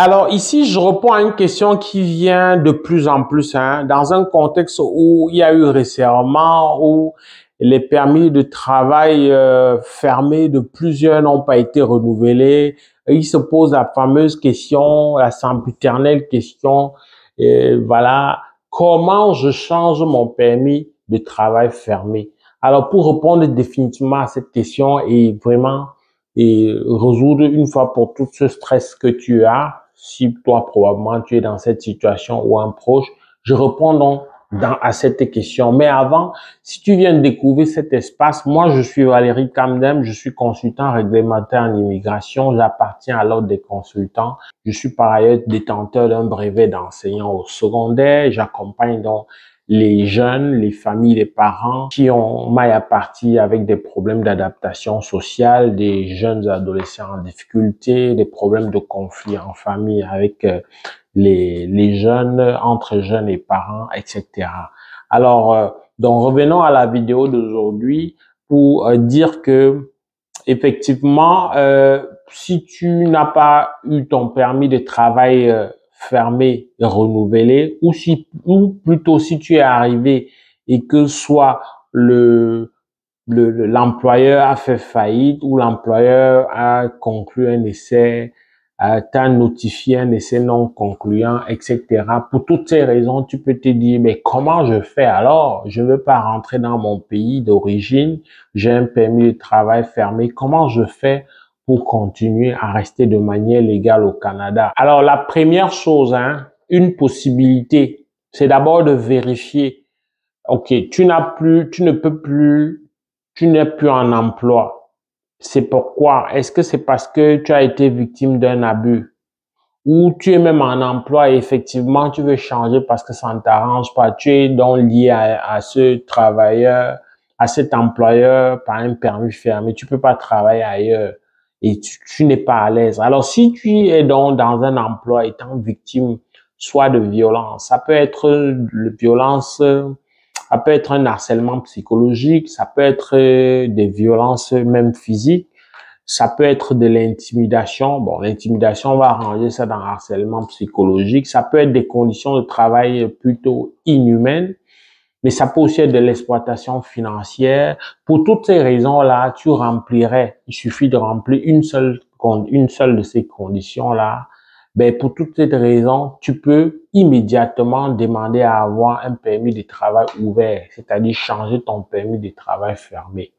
Alors ici, je réponds à une question qui vient de plus en plus, dans un contexte où il y a eu récemment où les permis de travail fermés de plusieurs n'ont pas été renouvelés. Et il se pose la fameuse question, la sempiternelle question, voilà, comment je change mon permis de travail fermé? Alors pour répondre définitivement à cette question et vraiment résoudre une fois pour toutes ce stress que tu as, si toi probablement tu es dans cette situation ou un proche, je réponds donc à cette question. Mais avant, si tu viens de découvrir cet espace, moi je suis Valérie Kamdem, je suis consultant réglementaire en immigration, j'appartiens à l'ordre des consultants. Je suis par ailleurs détenteur d'un brevet d'enseignant au secondaire, j'accompagne donc les jeunes, les familles, les parents qui ont maille à partir avec des problèmes d'adaptation sociale, des jeunes adolescents en difficulté, des problèmes de conflit en famille avec les jeunes, entre jeunes et parents, etc. Alors, donc revenons à la vidéo d'aujourd'hui pour dire que effectivement, si tu n'as pas eu ton permis de travail fermé, renouvelé, ou plutôt si tu es arrivé et que soit l'employeur a fait faillite ou l'employeur a conclu un essai, t'a notifié un essai non concluant, etc. Pour toutes ces raisons, tu peux te dire, mais comment je fais alors? Je ne veux pas rentrer dans mon pays d'origine, j'ai un permis de travail fermé. Comment je fais pour continuer à rester de manière légale au Canada? Alors, la première chose, une possibilité, c'est d'abord de vérifier. OK, tu ne peux plus, tu n'es plus en emploi. C'est pourquoi? Est-ce que c'est parce que tu as été victime d'un abus? Ou tu es même en emploi et effectivement tu veux changer parce que ça ne t'arrange pas. Tu es donc lié à ce travailleur, à cet employeur par un permis fermé. Tu peux pas travailler ailleurs et tu n'es pas à l'aise. Alors si tu es donc dans un emploi étant victime soit de violence, ça peut être violence, ça peut être un harcèlement psychologique, ça peut être des violences même physiques, ça peut être de l'intimidation. Bon, l'intimidation, on va arranger ça dans le harcèlement psychologique. Ça peut être des conditions de travail plutôt inhumaines, mais ça peut aussi être de l'exploitation financière. Pour toutes ces raisons-là, tu remplirais, il suffit de remplir une seule de ces conditions-là. Ben, pour toutes ces raisons, tu peux immédiatement demander à avoir un permis de travail ouvert, c'est-à-dire changer ton permis de travail fermé.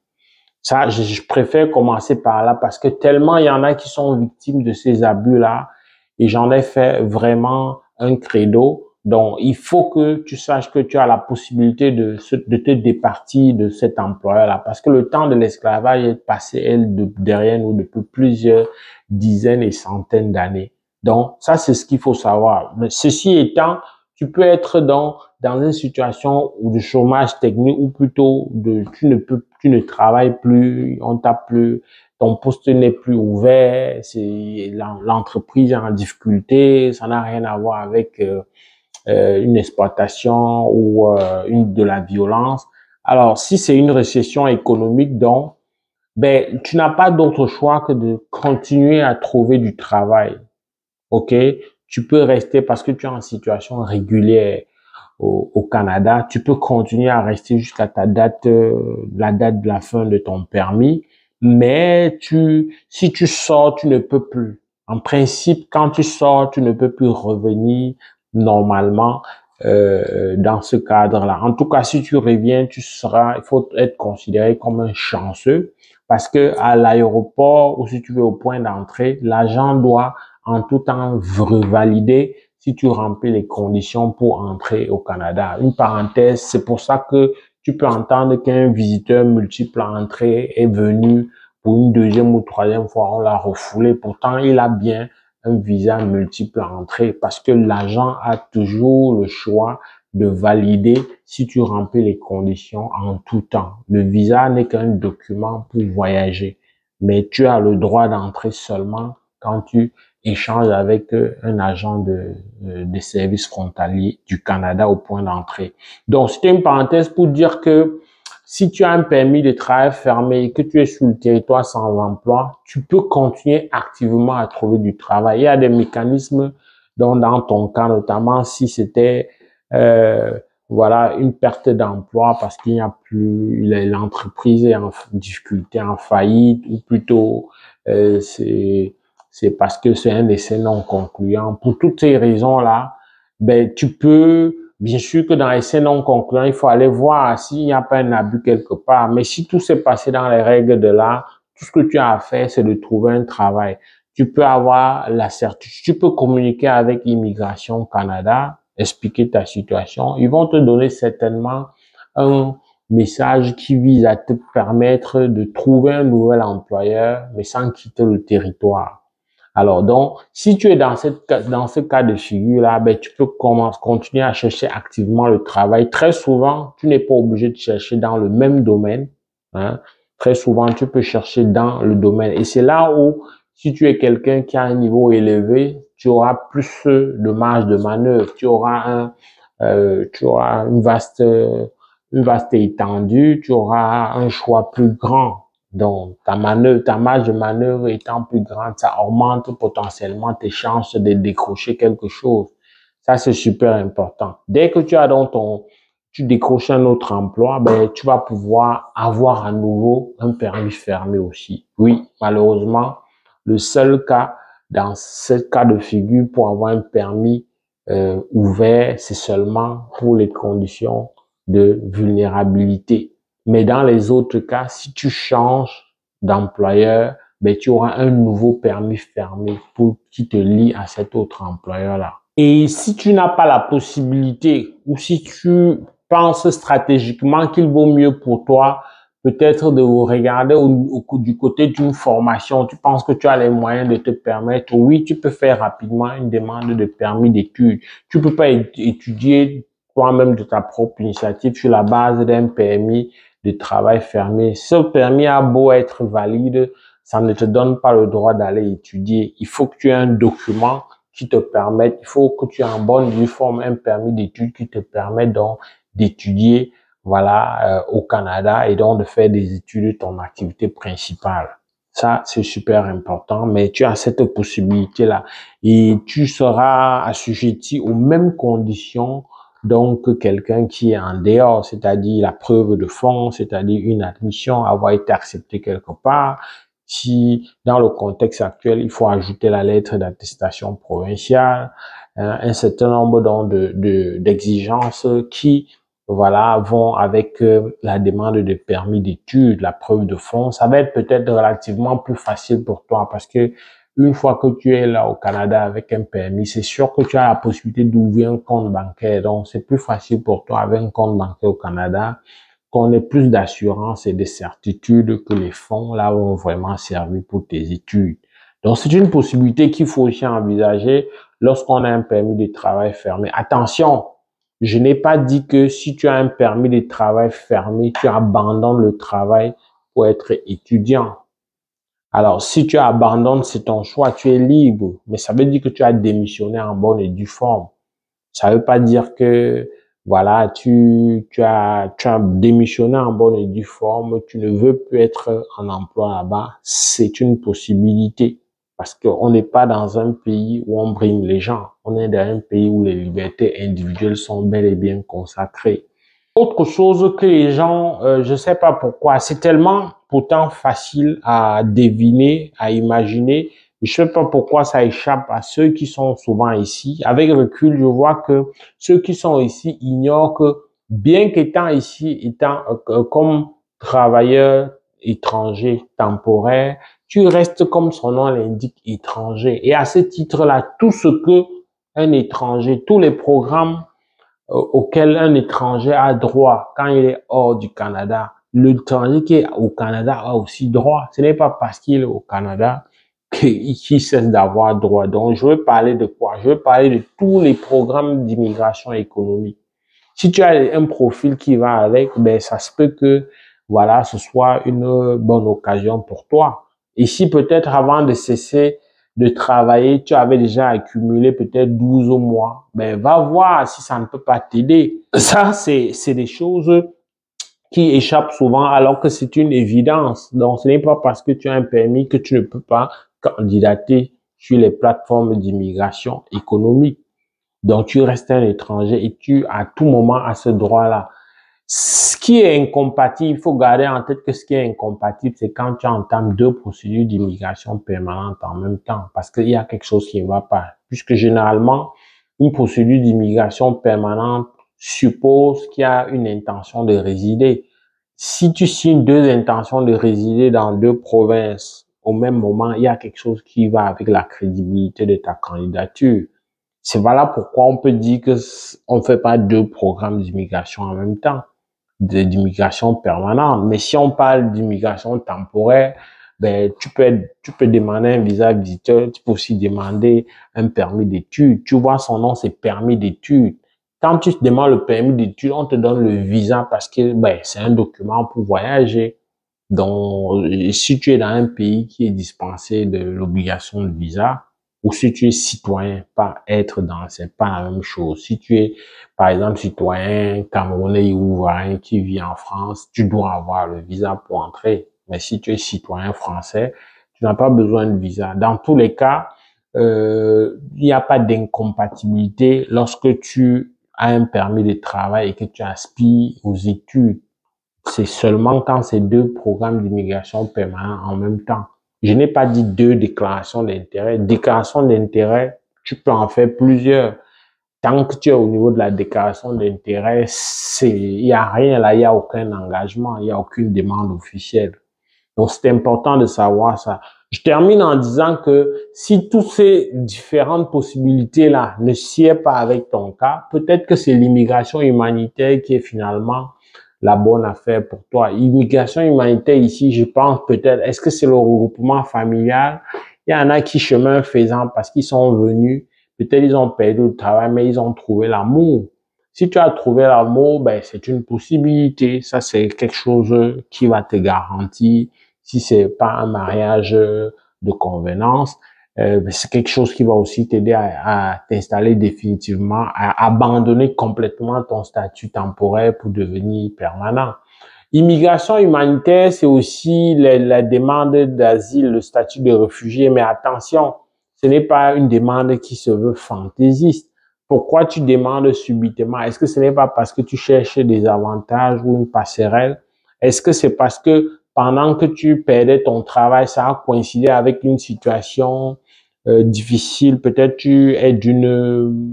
Ça, je préfère commencer par là parce que tellement il y en a qui sont victimes de ces abus-là et j'en ai fait vraiment un credo. Donc, il faut que tu saches que tu as la possibilité de te départir de cet employeur-là parce que le temps de l'esclavage est passé, derrière nous depuis plusieurs dizaines et centaines d'années. Donc, ça, c'est ce qu'il faut savoir. Mais ceci étant, tu peux être dans une situation de chômage technique ou plutôt tu ne travailles plus, on t'a plus, ton poste n'est plus ouvert, c'est l'entreprise est en difficulté, ça n'a rien à voir avec une exploitation ou de la violence. Alors, si c'est une récession économique, donc, ben, tu n'as pas d'autre choix que de continuer à trouver du travail. OK? Tu peux rester parce que tu es en situation régulière au Canada. Tu peux continuer à rester jusqu'à ta date, la date de la fin de ton permis. Mais si tu sors, tu ne peux plus. En principe, quand tu sors, tu ne peux plus revenir normalement dans ce cadre-là. En tout cas, si tu reviens, il faut être considéré comme un chanceux parce que à l'aéroport ou si tu veux au point d'entrée, l'agent doit en tout temps valider si tu remplis les conditions pour entrer au Canada. Une parenthèse, c'est pour ça que tu peux entendre qu'un visiteur multiple entrée est venu pour une deuxième ou troisième fois, on l'a refoulé. Pourtant, il a bien un visa multiple entrée parce que l'agent a toujours le choix de valider si tu remplis les conditions en tout temps. Le visa n'est qu'un document pour voyager, mais tu as le droit d'entrer seulement quand tu échanges avec un agent des services frontaliers du Canada au point d'entrée. Donc, c'était une parenthèse pour dire que si tu as un permis de travail fermé et que tu es sur le territoire sans emploi, tu peux continuer activement à trouver du travail. Il y a des mécanismes dont dans ton cas, notamment si c'était voilà une perte d'emploi parce qu'il n'y a plus, l'entreprise est en difficulté, en faillite, ou plutôt c'est parce que c'est un essai non concluant. Pour toutes ces raisons-là, ben tu peux. Bien sûr que dans l'essai non concluant, il faut aller voir s'il n'y a pas un abus quelque part. Mais si tout s'est passé dans les règles de l'art, tout ce que tu as à faire, c'est de trouver un travail. Tu peux avoir la certitude, tu peux communiquer avec Immigration Canada, expliquer ta situation. Ils vont te donner certainement un message qui vise à te permettre de trouver un nouvel employeur, mais sans quitter le territoire. Alors, donc, si tu es dans ce cas de figure-là, ben, tu peux continuer à chercher activement le travail. Très souvent, tu n'es pas obligé de chercher dans le même domaine, hein. Très souvent, tu peux chercher dans le domaine. Et c'est là où, si tu es quelqu'un qui a un niveau élevé, tu auras plus de marge de manœuvre. Tu auras une vaste étendue. Tu auras un choix plus grand. Donc, ta marge de manœuvre étant plus grande, ça augmente potentiellement tes chances de décrocher quelque chose. Ça, c'est super important. Dès que tu décroches un autre emploi, ben, tu vas pouvoir avoir à nouveau un permis fermé aussi. Oui, malheureusement, le seul cas, dans ce cas de figure, pour avoir un permis ouvert, c'est seulement pour les conditions de vulnérabilité. Mais dans les autres cas, si tu changes d'employeur, ben, tu auras un nouveau permis fermé qui te lie à cet autre employeur-là. Et si tu n'as pas la possibilité ou si tu penses stratégiquement qu'il vaut mieux pour toi peut-être de regarder du côté d'une formation, tu penses que tu as les moyens de te permettre, oui, tu peux faire rapidement une demande de permis d'études. Tu peux pas étudier toi-même de ta propre initiative sur la base d'un permis de travail fermé. Ce permis a beau être valide, ça ne te donne pas le droit d'aller étudier. Il faut que tu aies un document qui te permette, il faut que tu aies en bonne due forme un permis d'études qui te permette donc d'étudier, voilà, au Canada et donc de faire des études de ton activité principale. Ça, c'est super important, mais tu as cette possibilité-là et tu seras assujetti aux mêmes conditions donc quelqu'un qui est en dehors, c'est-à-dire la preuve de fond, c'est-à-dire une admission, avoir été accepté quelque part. Si dans le contexte actuel, il faut ajouter la lettre d'attestation provinciale, un certain nombre d'exigences qui voilà vont avec la demande de permis d'études, la preuve de fond. Ça va être peut-être relativement plus facile pour toi parce que une fois que tu es là au Canada avec un permis, c'est sûr que tu as la possibilité d'ouvrir un compte bancaire. Donc, c'est plus facile pour toi avec un compte bancaire au Canada qu'on ait plus d'assurance et de certitude que les fonds là vont vraiment servir pour tes études. Donc, c'est une possibilité qu'il faut aussi envisager lorsqu'on a un permis de travail fermé. Attention, je n'ai pas dit que si tu as un permis de travail fermé, tu abandonnes le travail pour être étudiant. Alors, si tu abandonnes, c'est ton choix, tu es libre, mais ça veut dire que tu as démissionné en bonne et due forme. Ça veut pas dire que, voilà, tu as démissionné en bonne et due forme, tu ne veux plus être en emploi là-bas. C'est une possibilité. Parce qu'on n'est pas dans un pays où on brime les gens. On est dans un pays où les libertés individuelles sont bel et bien consacrées. Autre chose que les gens, je sais pas pourquoi, c'est tellement pourtant facile à deviner, à imaginer. Je sais pas pourquoi ça échappe à ceux qui sont souvent ici. Avec recul, je vois que ceux qui sont ici ignorent que bien qu'étant ici, étant comme travailleur étranger temporaire, tu restes comme son nom l'indique étranger. Et à ce titre-là, tout ce que un étranger, tous les programmes auquel un étranger a droit quand il est hors du Canada. L'étranger qui est au Canada a aussi droit. Ce n'est pas parce qu'il est au Canada qu'il cesse d'avoir droit. Donc, je veux parler de quoi? Je veux parler de tous les programmes d'immigration économique. Si tu as un profil qui va avec, ben, ça se peut que, voilà, ce soit une bonne occasion pour toi. Ici, peut-être avant de cesser de travailler, tu avais déjà accumulé peut-être 12 mois. Ben, va voir si ça ne peut pas t'aider. Ça, c'est des choses qui échappent souvent alors que c'est une évidence. Donc, ce n'est pas parce que tu as un permis que tu ne peux pas candidater sur les plateformes d'immigration économique. Donc, tu restes un étranger et tu, à tout moment, as ce droit-là. Ce qui est incompatible, il faut garder en tête que ce qui est incompatible, c'est quand tu entames deux procédures d'immigration permanente en même temps, parce qu'il y a quelque chose qui ne va pas. Puisque généralement, une procédure d'immigration permanente suppose qu'il y a une intention de résider. Si tu signes deux intentions de résider dans deux provinces au même moment, il y a quelque chose qui va avec la crédibilité de ta candidature. C'est voilà pourquoi on peut dire que on ne fait pas deux programmes d'immigration en même temps, d'immigration permanente. Mais si on parle d'immigration temporaire, ben, tu peux demander un visa visiteur, tu peux aussi demander un permis d'études. Tu vois, son nom, c'est permis d'études. Quand tu demandes le permis d'études, on te donne le visa parce que, ben, c'est un document pour voyager. Donc, si tu es dans un pays qui est dispensé de l'obligation de visa, ou si tu es citoyen, pas être dans, c'est pas la même chose. Si tu es, par exemple, citoyen camerounais ou ivoirien qui vit en France, tu dois avoir le visa pour entrer. Mais si tu es citoyen français, tu n'as pas besoin de visa. Dans tous les cas, il n'y a pas d'incompatibilité lorsque tu as un permis de travail et que tu aspires aux études. C'est seulement quand c'est deux programmes d'immigration permanents en même temps. Je n'ai pas dit deux déclarations d'intérêt. Déclaration d'intérêt, tu peux en faire plusieurs. Tant que tu es au niveau de la déclaration d'intérêt, il y a rien là, il y a aucun engagement, il y a aucune demande officielle. Donc, c'est important de savoir ça. Je termine en disant que si toutes ces différentes possibilités-là ne sied pas avec ton cas, peut-être que c'est l'immigration humanitaire qui est finalement la bonne affaire pour toi. Immigration humanitaire ici, je pense peut-être, est-ce que c'est le regroupement familial? Il y en a qui, chemin faisant, parce qu'ils sont venus, peut-être ils ont perdu le travail, mais ils ont trouvé l'amour. Si tu as trouvé l'amour, ben, c'est une possibilité. Ça, c'est quelque chose qui va te garantir, si c'est pas un mariage de convenance, c'est quelque chose qui va aussi t'aider à t'installer définitivement, à abandonner complètement ton statut temporaire pour devenir permanent. Immigration humanitaire, c'est aussi la demande d'asile, le statut de réfugié, mais attention, ce n'est pas une demande qui se veut fantaisiste. Pourquoi tu demandes subitement? Est-ce que ce n'est pas parce que tu cherches des avantages ou une passerelle? Est-ce que c'est parce que pendant que tu perdais ton travail, ça a coïncidé avec une situation difficile? Peut-être tu es d'une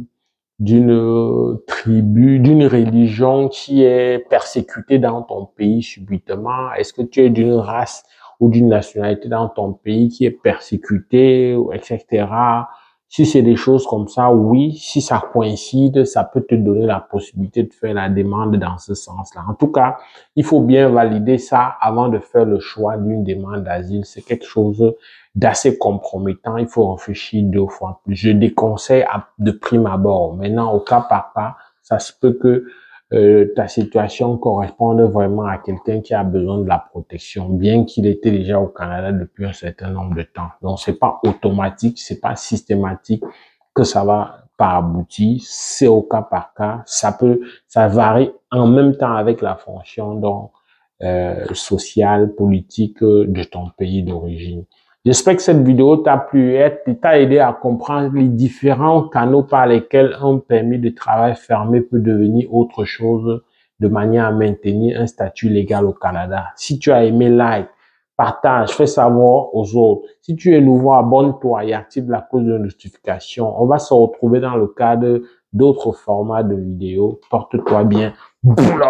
tribu, d'une religion qui est persécutée dans ton pays subitement? Est-ce que tu es d'une race ou d'une nationalité dans ton pays qui est persécutée, etc.? Si c'est des choses comme ça, oui. Si ça coïncide, ça peut te donner la possibilité de faire la demande dans ce sens-là. En tout cas, il faut bien valider ça avant de faire le choix d'une demande d'asile. C'est quelque chose d'assez compromettant. Il faut réfléchir deux fois plus. Je déconseille de prime abord. Maintenant, au cas par cas, ça se peut que ta situation corresponde vraiment à quelqu'un qui a besoin de la protection, bien qu'il était déjà au Canada depuis un certain nombre de temps. Donc, c'est pas automatique, c'est pas systématique que ça va pas aboutir. C'est au cas par cas. Ça varie en même temps avec la fonction donc sociale, politique de ton pays d'origine. J'espère que cette vidéo t'a plu et t'a aidé à comprendre les différents canaux par lesquels un permis de travail fermé peut devenir autre chose de manière à maintenir un statut légal au Canada. Si tu as aimé, like, partage, fais savoir aux autres. Si tu es nouveau, abonne-toi et active la cloche de notification. On va se retrouver dans le cadre d'autres formats de vidéos. Porte-toi bien. Boula.